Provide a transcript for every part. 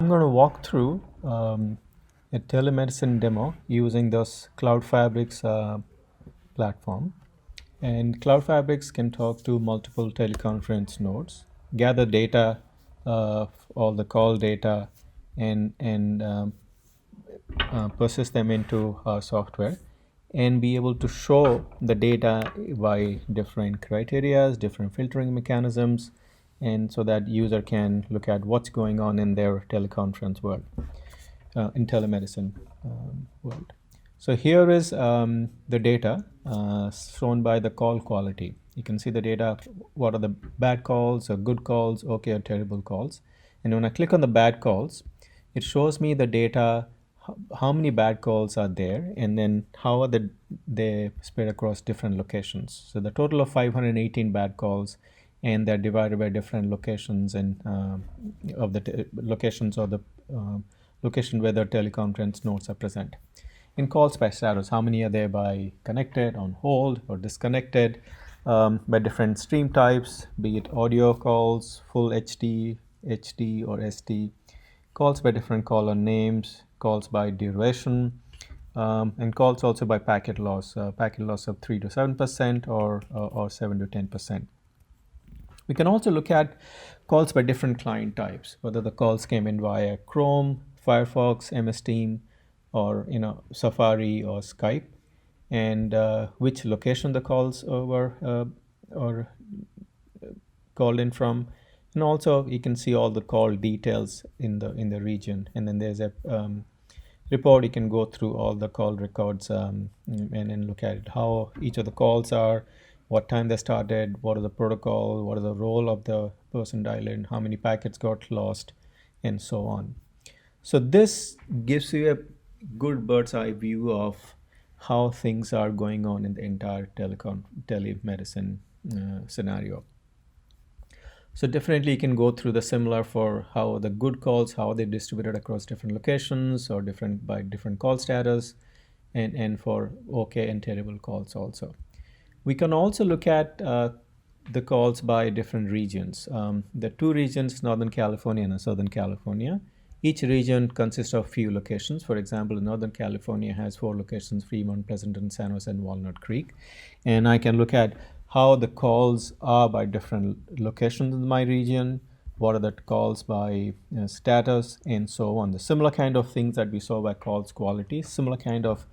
I'm going to walk through a telemedicine demo using this CloudFabrix platform. And CloudFabrix can talk to multiple teleconference nodes, gather data, all the call data, and persist them into our software, and be able to show the data by different criteria, different filtering mechanisms, and so that user can look at what's going on in their teleconference world, in telemedicine world. So here is the data shown by the call quality. You can see the data, what are the bad calls or good calls, okay or terrible calls. And when I click on the bad calls, it shows me the data, how many bad calls are there, and then how are they spread across different locations. So the total of 518 bad calls, and they're divided by different locations and of the locations or the location where the teleconference nodes are present. In calls by status, how many are there by connected, on hold, or disconnected, by different stream types, be it audio calls, full HD, HD, or SD, calls by different caller names, calls by duration, and calls also by packet loss of 3 to 7% or 7 to 10%. We can also look at calls by different client types, whether the calls came in via Chrome, Firefox, MS Team, or Safari or Skype, and which location the calls were or called in from. And also you can see all the call details in the region, and then there's a report. You can go through all the call records and look at it, how each of the calls are, what time they started, what is the protocol, what is the role of the person dialing, how many packets got lost, and so on. So this gives you a good bird's eye view of how things are going on in the entire telemedicine scenario. So definitely you can go through the similar for how the good calls, how they distributed across different locations or by different call status, and for okay and terrible calls also. We can also look at the calls by different regions. The two regions, Northern California and Southern California. Each region consists of few locations. For example, Northern California has 4 locations: Fremont, Pleasanton, San Jose, and Walnut Creek. And I can look at how the calls are by different locations in my region, what are the calls by status, and so on. The similar kind of things that we saw by calls quality, similar kind of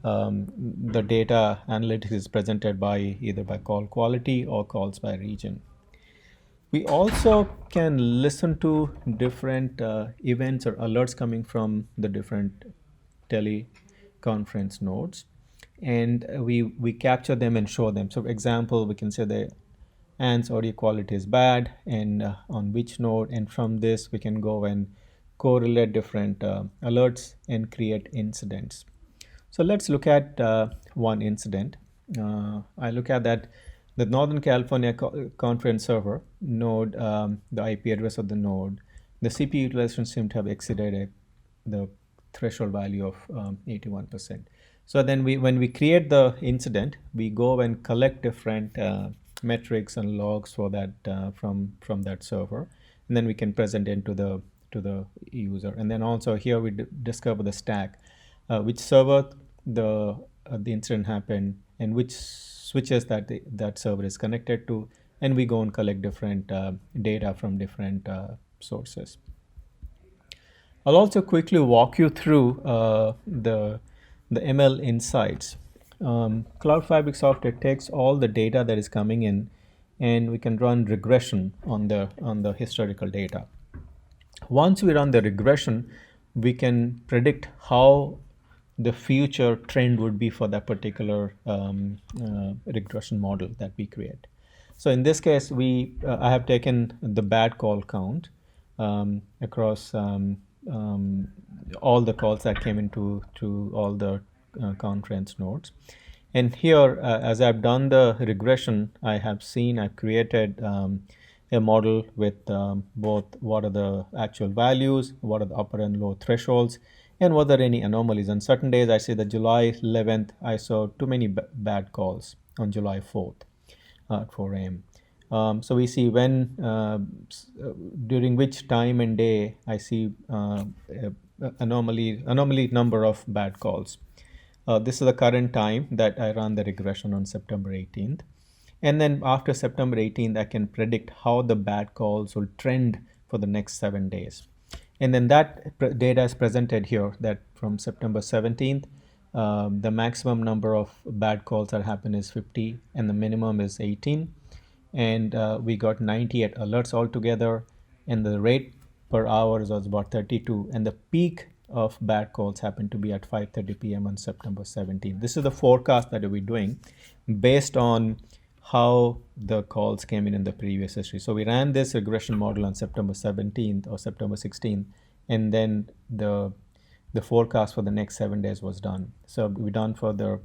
the data analytics is presented by either by call quality or calls by region. We also can listen to different events or alerts coming from the different teleconference nodes, and we capture them and show them. So for example, we can say the ANT's audio quality is bad, and on which node, and from this we can go and correlate different alerts and create incidents. So let's look at one incident. I look at that the Northern California conference server node, the IP address of the node, the CPU utilization seemed to have exceeded the threshold value of 81%. So then when we create the incident, we go and collect different metrics and logs for that from that server, and then we can present it to the user. And then also here we discover the stack, which server the incident happened, and which switches that server is connected to, and we go and collect different data from different sources. I'll also quickly walk you through the ML insights. CloudFabrix software takes all the data that is coming in, and we can run regression on the historical data. Once we run the regression, we can predict how the future trend would be for that particular regression model that we create. So in this case, I have taken the bad call count across all the calls that came into all the conference nodes. And here, as I've done the regression, I've created a model with both what are the actual values, what are the upper and low thresholds, and were there any anomalies. On certain days, I say that July 11th, I saw too many bad calls on July 4th at 4 a.m. So we see when during which time and day I see anomaly number of bad calls. This is the current time that I run the regression on September 18th. And then after September 18th, I can predict how the bad calls will trend for the next 7 days. And then that data is presented here that from September 17th, the maximum number of bad calls that happen is 50 and the minimum is 18. And we got 98 alerts altogether, and the rate per hour was about 32, and the peak of bad calls happened to be at 5:30 p.m. on September 17th. This is the forecast that we're doing based on how the calls came in the previous history. So we ran this regression model on September 17th or September 16th, and then the forecast for the next 7 days was done. So we done for the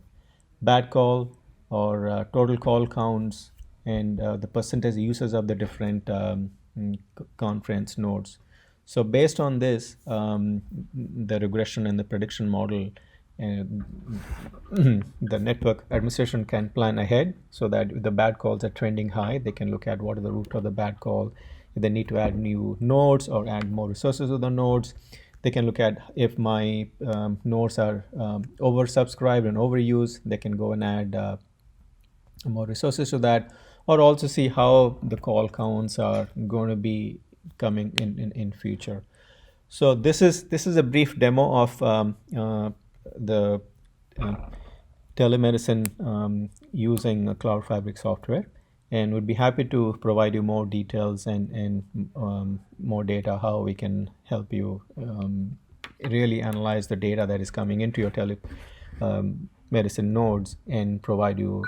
bad call or total call counts and the percentage uses of the different conference nodes. So based on this, the regression and the prediction model, the network administration can plan ahead so that if the bad calls are trending high, they can look at what is the root of the bad call. If they need to add new nodes or add more resources to the nodes, they can look at if my nodes are oversubscribed and overused, they can go and add more resources to that, or also see how the call counts are going to be coming in future. So this is a brief demo of the telemedicine using CloudFabrix software, and would be happy to provide you more details and more data how we can help you really analyze the data that is coming into your telemedicine nodes and provide you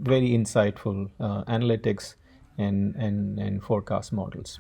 very insightful analytics and forecast models.